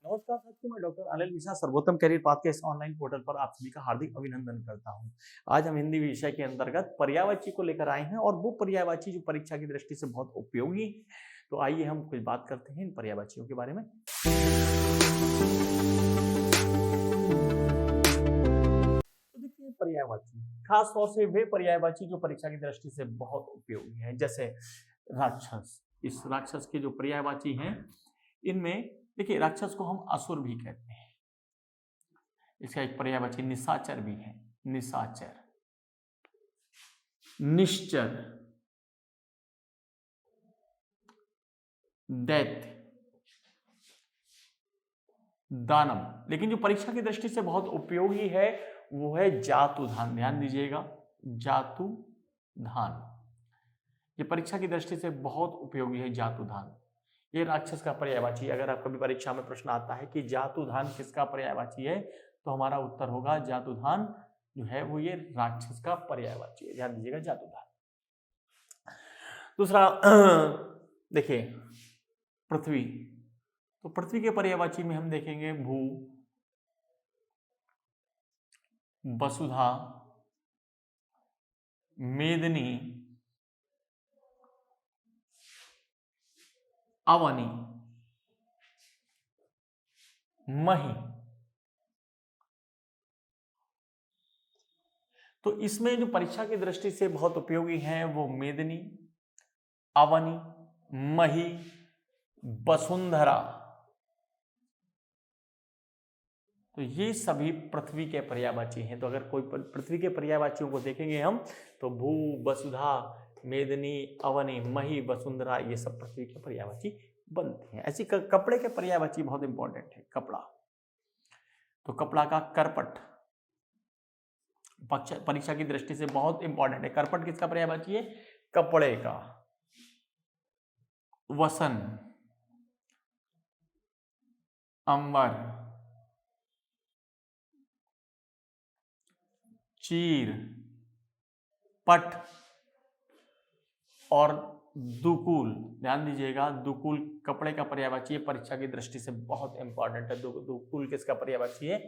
नमस्कार साथियों, मैं डॉक्टर अनिल मिश्रा सर्वोत्तम करियर पाथ के इस ऑनलाइन पोर्टल पर आप सभी का हार्दिक अभिनंदन करता हूं। आज हम हिंदी विषय के अंतर्गत पर्यायवाची को लेकर आए हैं और वो पर्यायवाची जो परीक्षा की दृष्टि से बहुत उपयोगी है। तो आइए हम कुछ बात करते हैं इन पर्यायवाचियों के बारे में। तो देखिए, पर्यायवाची खास तौर से वे पर्यायवाची जो परीक्षा की दृष्टि से बहुत उपयोगी है, जैसे राक्षस। इस राक्षस के जो पर्यायवाची हैं, इनमें देखिए, राक्षस को हम असुर भी कहते हैं। इसका एक पर्यायवाची निशाचर भी है। निशाचर, निश्चर, दैत्य, दानव। लेकिन जो परीक्षा की दृष्टि से बहुत उपयोगी है वो है जातुधान। ध्यान दीजिएगा, जातुधान ये परीक्षा की दृष्टि से बहुत उपयोगी है। जातुधान ये राक्षस का पर्यायवाची। अगर आप कभी परीक्षा में प्रश्न आता है कि जातुधान किसका पर्यायवाची है, तो हमारा उत्तर होगा जातुधान जो है वो ये राक्षस का पर्यायवाची है। ध्यान दीजिएगा, जातुधान। दूसरा देखिए, पृथ्वी। तो पृथ्वी के पर्यायवाची में हम देखेंगे भू, वसुधा, मेदिनी, अवनी, मही। तो इसमें जो परीक्षा की दृष्टि से बहुत उपयोगी हैं वो मेदिनी, अवनी, मही, वसुंधरा। तो ये सभी पृथ्वी के पर्यायवाची हैं। तो अगर कोई पृथ्वी के पर्यायवाचियों को देखेंगे हम, तो भू, वसुधा, मेदिनी, अवनी, मही, वसुंधरा, ये सब पृथ्वी के पर्यायवाची बनते हैं। ऐसी कपड़े के पर्यायवाची बहुत इंपॉर्टेंट है। कपड़ा, तो कपड़ा का करपट परीक्षा की दृष्टि से बहुत इंपॉर्टेंट है। करपट किसका पर्यायवाची है? कपड़े का। वसन, अंबर, चीर, पट और दुकुल। ध्यान दीजिएगा, दुकुल कपड़े का पर्यायवाची है। परीक्षा की दृष्टि से बहुत इंपॉर्टेंट है। दुकुल किसका पर्यायवाची है?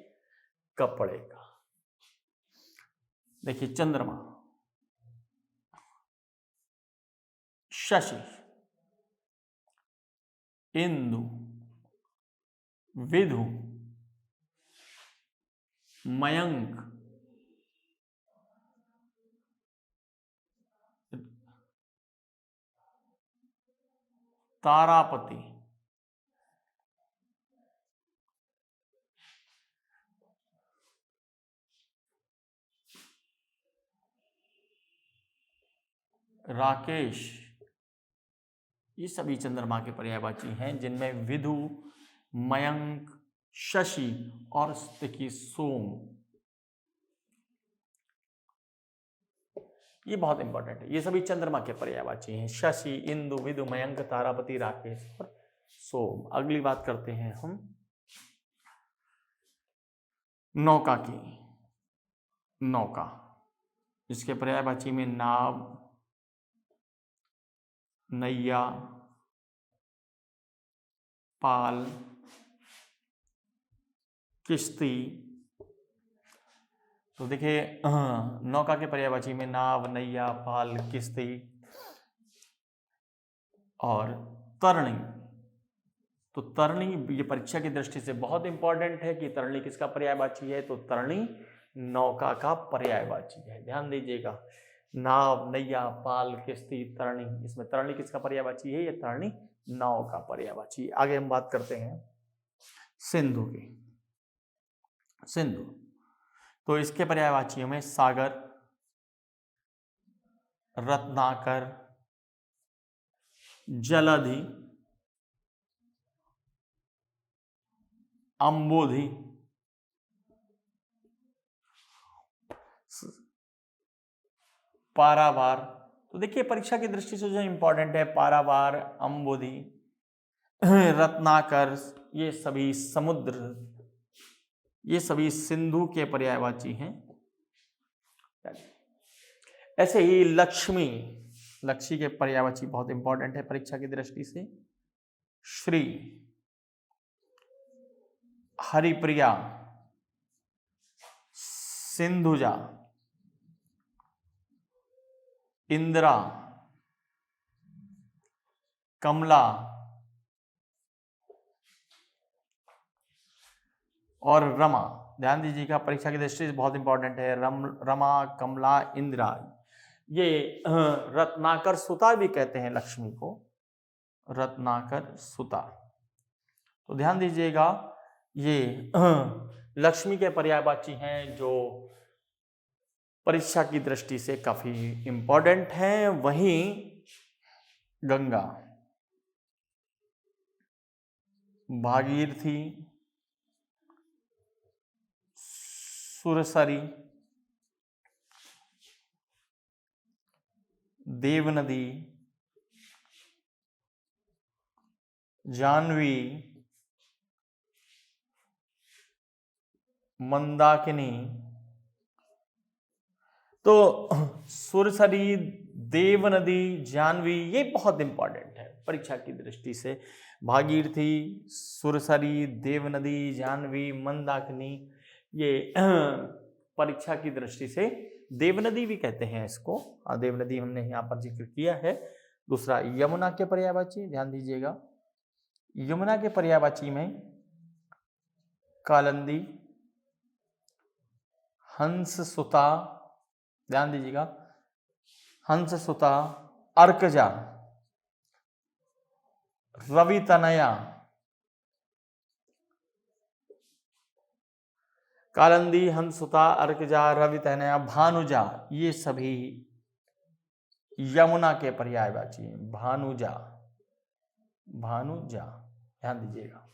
कपड़े का। देखिए, चंद्रमा, शशि, इंदु, विधु, मयंक, तारापति, राकेश। ये सभी चंद्रमा के पर्यायवाची हैं, जिनमें विधु, मयंक, शशि और देखिए सोम, ये बहुत इंपॉर्टेंट है। ये सभी चंद्रमा के पर्यायवाची हैं। शशि, इंदु, विधु, मयंक, तारापति, राकेश और सोम। अगली बात करते हैं हम नौका की। नौका, इसके पर्यायवाची में नाव, नैया, पाल, किश्ती। तो देखिए, नौका के पर्यायवाची में नाव, नैया, पाल, किश्ती और तरणी। तो तरणी ये परीक्षा की दृष्टि से बहुत इंपॉर्टेंट है कि तरणी किसका पर्यायवाची है। तो तरणी नौका का पर्यायवाची है। ध्यान दीजिएगा, नाव, नैया, पाल, किश्ती, तरणी। इसमें तरणी किसका पर्यायवाची है? ये तरणी नाव का पर्यायवाची। आगे हम बात करते हैं सिंधु की। सिंधु, तो इसके पर्यायवाचियों में सागर, रत्नाकर, जलधि, अंबोधि, पारावार। तो देखिए, परीक्षा की दृष्टि से जो इंपॉर्टेंट है, पारावार, अंबोधि, रत्नाकर, ये सभी समुद्र, ये सभी सिंधु के पर्यायवाची हैं। ऐसे ही लक्ष्मी, लक्ष्मी के पर्यायवाची बहुत इंपॉर्टेंट है परीक्षा की दृष्टि से। श्री, हरिप्रिया, सिंधुजा, इंदिरा, कमला और रमा। ध्यान दीजिएगा, परीक्षा की दृष्टि से बहुत इंपॉर्टेंट है। रमा, कमला, इंदिरा, ये रत्नाकर सुता भी कहते हैं लक्ष्मी को, रत्नाकर सुता। तो ध्यान दीजिएगा, ये लक्ष्मी के पर्यायवाची हैं जो परीक्षा की दृष्टि से काफी इंपॉर्टेंट हैं। वहीं गंगा, भागीरथी, सुरसरी, देवनदी, जाह्नवी, मंदाकिनी। तो सुरसरी, देवनदी, जाह्नवी ये बहुत इंपॉर्टेंट है परीक्षा की दृष्टि से। भागीरथी, सुरसरी, देवनदी, जाह्नवी, मंदाकिनी, ये परीक्षा की दृष्टि से, देवनदी भी कहते हैं इसको, देवनदी हमने यहाँ पर जिक्र किया है। दूसरा यमुना के पर्यायवाची, ध्यान दीजिएगा, यमुना के पर्यायवाची में कालिंदी, हंस सुता, ध्यान दीजिएगा, हंस सुता, अर्कजा, रवि तनया, कालिंदी, हंसुता, अर्कजा, रवि तनया, भानुजा, ये सभी यमुना के पर्यायवाची हैं। भानुजा, भानुजा, ध्यान दीजिएगा।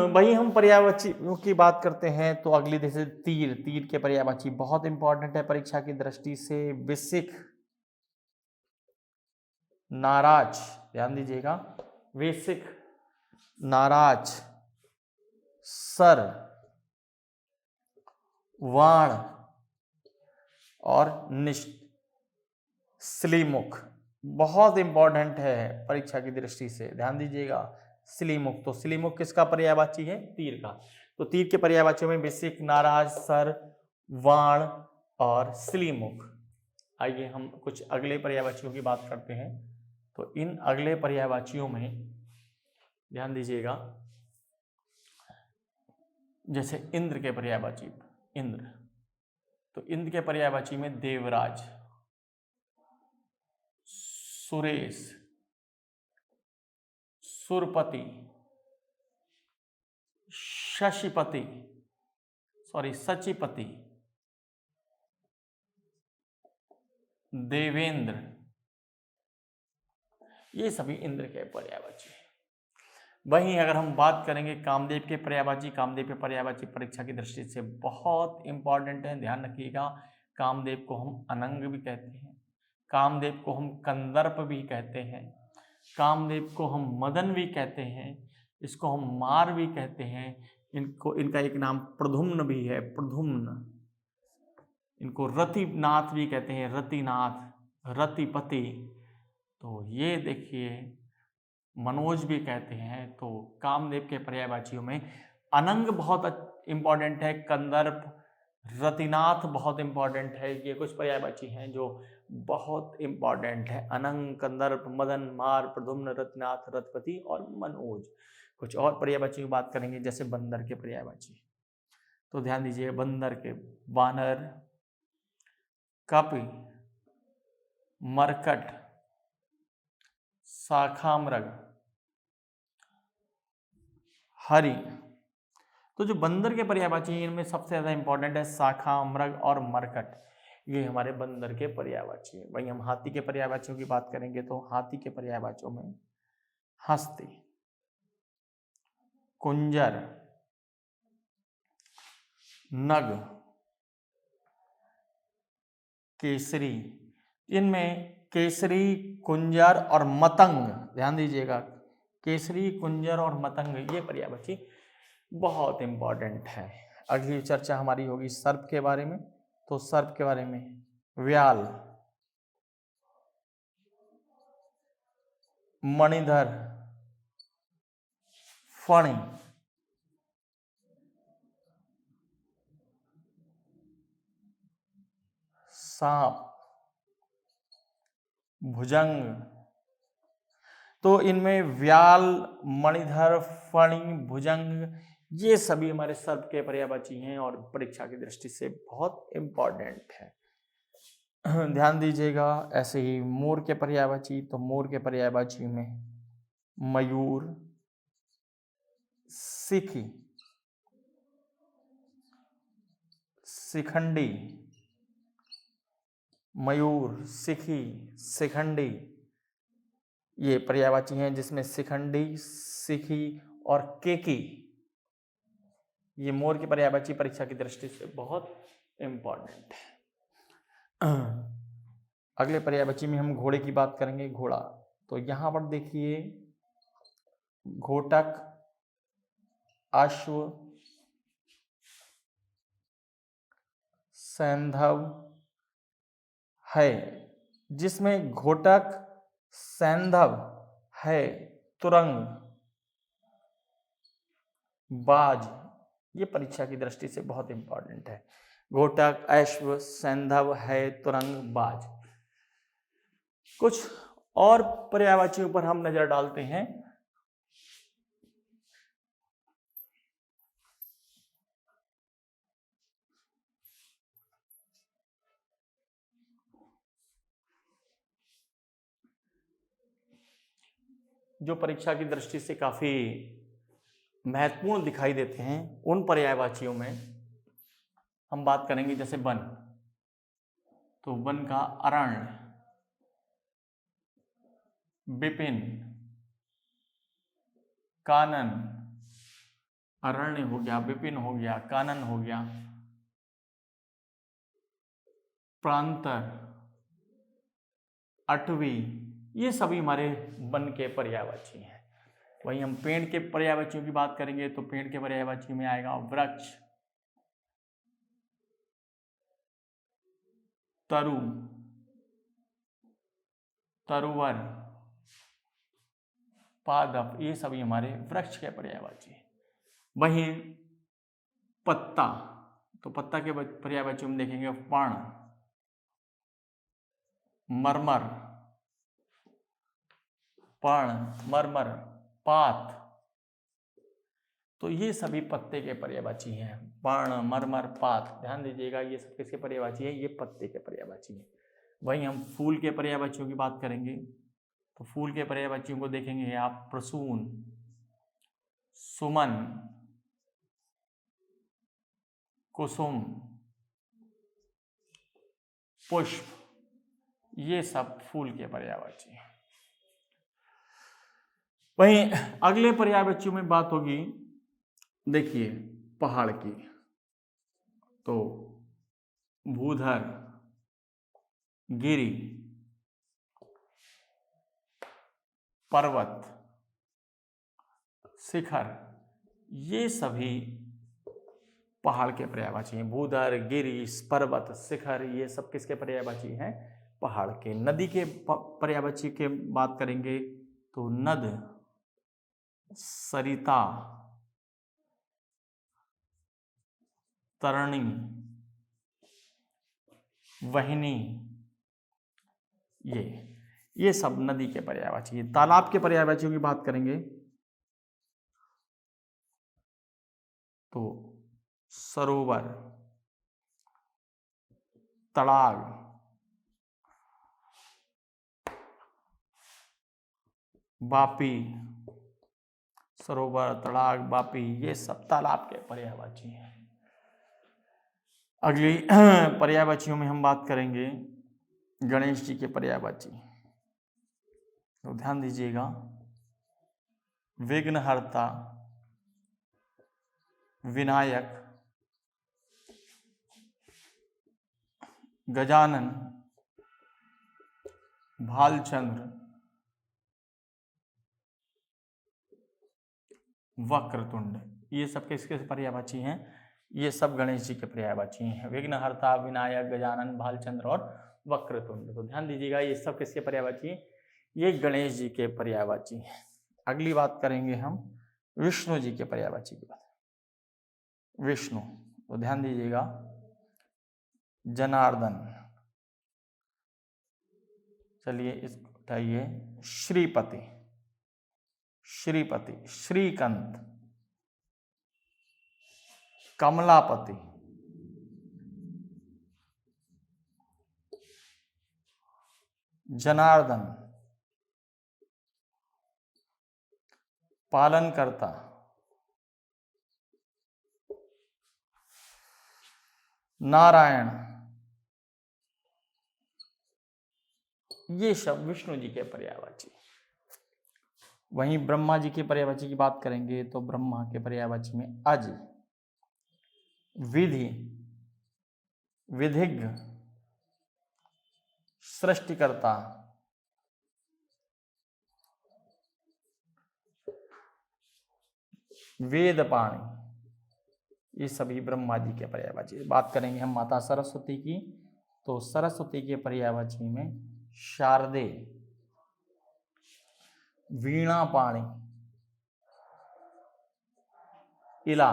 वही हम पर्यायवाचियों की बात करते हैं तो अगली जैसे तीर, तीर के पर्यायवाची बहुत इंपॉर्टेंट है परीक्षा की दृष्टि से। विसिक, नाराज, ध्यान दीजिएगा, विसिक, नाराज, सर, वाण और निष्ठ। श्लीमुख बहुत इंपॉर्टेंट है परीक्षा की दृष्टि से, ध्यान दीजिएगा। श्लीमुख, तो श्लीमुख किसका पर्यायवाची है? तीर का। तो तीर के पर्यायवाचियों में विसिक, नाराज, सर, वाण और श्लीमुख। आइए हम कुछ अगले पर्यायवाचियों की बात करते हैं। तो इन अगले पर्यायवाचियों में ध्यान दीजिएगा, जैसे इंद्र के पर्यायवाची, इंद्र, तो इंद्र के पर्यायवाची में देवराज, सुरेश, सुरपति, शशिपति, सचिपति, देवेंद्र, ये सभी इंद्र के पर्यायवाची हैं। वहीं अगर हम बात करेंगे कामदेव के पर्यायवाची, कामदेव के पर्यायवाची परीक्षा की दृष्टि से बहुत इंपॉर्टेंट है, ध्यान रखिएगा। कामदेव को हम अनंग भी कहते हैं, कामदेव को हम कंदर्प भी कहते हैं, कामदेव को हम मदन भी कहते हैं, इसको हम मार भी कहते हैं, इनका एक नाम प्रद्युम्न भी है, प्रद्युम्न, इनको रतिनाथ भी कहते हैं, रतिनाथ, रतिपति। तो ये देखिए मनोज भी कहते हैं। तो कामदेव के पर्यायवाचियों में अनंग बहुत इंपॉर्टेंट है, कंदर्प, रतिनाथ बहुत इंपॉर्टेंट है। ये कुछ पर्यायवाची हैं जो बहुत इंपॉर्टेंट है, अनंग, कंदर्प, मदन, मार, प्रद्युम्न, रतिनाथ, रतिपति और मनोज। कुछ और पर्यायवाची की बात करेंगे, जैसे बंदर के पर्यायवाची। तो ध्यान दीजिए, बंदर के वानर, कपि, मरकट, शाखामृग, हरि। तो जो बंदर के पर्यायवाची हैं इनमें सबसे ज्यादा इंपॉर्टेंट है शाखामृग और मरकट, ये हमारे बंदर के पर्यायवाची है। वहीं हम हाथी के पर्यायवाचियों की बात करेंगे तो हाथी के पर्यायवाचियों में हस्ती, कुंजर, नग, केसरी। इनमें केसरी, कुंजर और मतंग, ध्यान दीजिएगा, केसरी, कुंजर और मतंग ये पर्यायवाची बहुत इंपॉर्टेंट है। अगली चर्चा हमारी होगी सर्प के बारे में। तो सर्प के बारे में व्याल, मणिधर, फणी, सांप, भुजंग। तो इनमें व्याल, मणिधर, फणी, भुजंग ये सभी हमारे सर्प के पर्यायवाची हैं और परीक्षा की दृष्टि से बहुत इंपॉर्टेंट है। ध्यान दीजिएगा। ऐसे ही मोर के पर्यायवाची, तो मोर के पर्यायवाची में मयूर, सिखी, शिखंडी, मयूर, सिखी, शिखंडी ये पर्यायवाची हैं, जिसमें शिखंडी, सिखी और केकी ये मोर की पर्यायवाची परीक्षा की दृष्टि से बहुत इंपॉर्टेंट है। अगले पर्यायवाची में हम घोड़े की बात करेंगे। घोड़ा, तो यहां पर देखिए घोटक, अश्व, सैंधव है, जिसमें घोटक, सैंधव है, तुरंग, बाज ये परीक्षा की दृष्टि से बहुत इंपॉर्टेंट है। घोटक, अश्व, सैंधव है, तुरंग, बाज। कुछ और पर्यायवाचियों पर हम नजर डालते हैं। जो परीक्षा की दृष्टि से काफी महत्वपूर्ण दिखाई देते हैं, उन पर्यायवाचियों में हम बात करेंगे। जैसे वन, तो वन का अरण्य, विपिन, कानन, अरण्य हो गया, विपिन हो गया, कानन हो गया, प्रांतर, अटवी ये सभी हमारे वन के पर्यायवाची हैं। वहीं हम पेड़ के पर्यायवाचियों की बात करेंगे, तो पेड़ के पर्यायवाची में आएगा वृक्ष, तरु, तरुवर, पादप ये सभी हमारे वृक्ष के पर्यायवाची हैं। वहीं पत्ता, तो पत्ता के पर्यायवाची हम देखेंगे पर्ण, मरमर, पर्ण, मरमर, पात, तो ये सभी पत्ते के पर्यायवाची हैं। पर्ण, मरमर, पात, ध्यान दीजिएगा ये सब किसके पर्यायवाची है? ये पत्ते के पर्यायवाची हैं। वहीं हम फूल के पर्यायवाचियों की बात करेंगे, तो फूल के पर्यायवाचियों को देखेंगे आप प्रसून, सुमन, कुसुम, पुष्प ये सब फूल के पर्यायवाची हैं। वहीं अगले पर्यायवाचियों में बात होगी, देखिए पहाड़ की, तो भूधर, गिरि, पर्वत, शिखर ये सभी पहाड़ के पर्यायवाची हैं। भूधर, गिरि, पर्वत, शिखर ये सब किसके पर्यायवाची हैं? पहाड़ के। नदी के पर्यायवाची के बात करेंगे, तो नद, सरिता, तरणी, वहिनी ये सब नदी के पर्यायवाची हैं। तालाब के पर्यायवाचियों की बात करेंगे, तो सरोवर, तड़ाग, वापी, सरोवर, तड़ाग, वापी ये सब तालाब के पर्यायवाची हैं। अगली पर्यायवाचियों में हम बात करेंगे गणेश जी के पर्यायवाची, तो ध्यान दीजिएगा विघ्नहर्ता, विनायक, गजानन, भालचंद्र, वक्रतुंड ये सब किसके पर्यायवाची हैं? ये सब गणेश जी के पर्यायवाची हैं। विघ्नहर्ता, विनायक, गजानन, भालचंद्र और वक्रतुंड। तो ध्यान दीजिएगा ये सब किसके पर्यायवाची हैं? ये गणेश जी के पर्यायवाची हैं। अगली बात करेंगे हम विष्णु जी के पर्यायवाची की बात, विष्णु, तो ध्यान दीजिएगा, जनार्दन, चलिए इसको उठाइए, श्रीपति, श्रीपति, श्रीकांत, कमलापति, जनार्दन, पालनकर्ता, नारायण, ये सब विष्णु जी के पर्यायवाची। वहीं ब्रह्मा जी के पर्यायवाची की बात करेंगे तो ब्रह्मा के पर्यायवाची में अज, विधि, विधिज्ञ, सृष्टिकर्ता, वेदपाणी, ये सभी ब्रह्मा जी के पर्यायवाची। बात करेंगे हम माता सरस्वती की, तो सरस्वती के पर्यायवाची में शारदे, वीणापाणी, इला,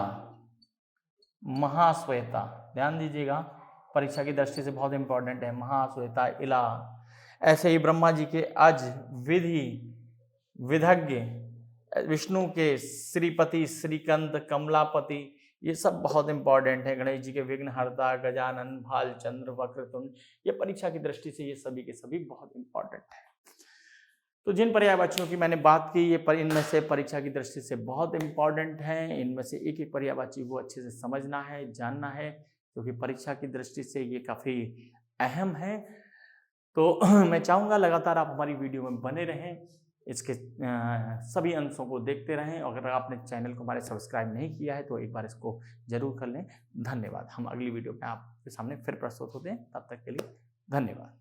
महाश्वेता, ध्यान दीजिएगा परीक्षा की दृष्टि से बहुत इंपॉर्टेंट है, महाश्वेता, इला। ऐसे ही ब्रह्मा जी के अज, विधि, विधज्ञ, विष्णु के श्रीपति, श्रीकंद, कमलापति, ये सब बहुत इंपॉर्टेंट है। गणेश जी के विघ्नहर्ता, गजानन, भालचंद्र, वक्रतुंड, ये परीक्षा की दृष्टि से ये सभी के सभी बहुत इंपॉर्टेंट है। तो जिन पर्यायवाचियों की मैंने बात की, ये इनमें से परीक्षा की दृष्टि से बहुत इंपॉर्टेंट हैं। इनमें से एक एक पर्यायवाची को अच्छे से समझना है, जानना है, क्योंकि परीक्षा की दृष्टि से ये काफ़ी अहम है। तो मैं चाहूँगा लगातार आप हमारी वीडियो में बने रहें, इसके सभी अंशों को देखते रहें। अगर आपने चैनल को हमारे सब्सक्राइब नहीं किया है तो एक बार इसको जरूर कर लें। धन्यवाद। हम अगली वीडियो में आपके सामने फिर प्रस्तुत होते हैं, तब तक के लिए धन्यवाद।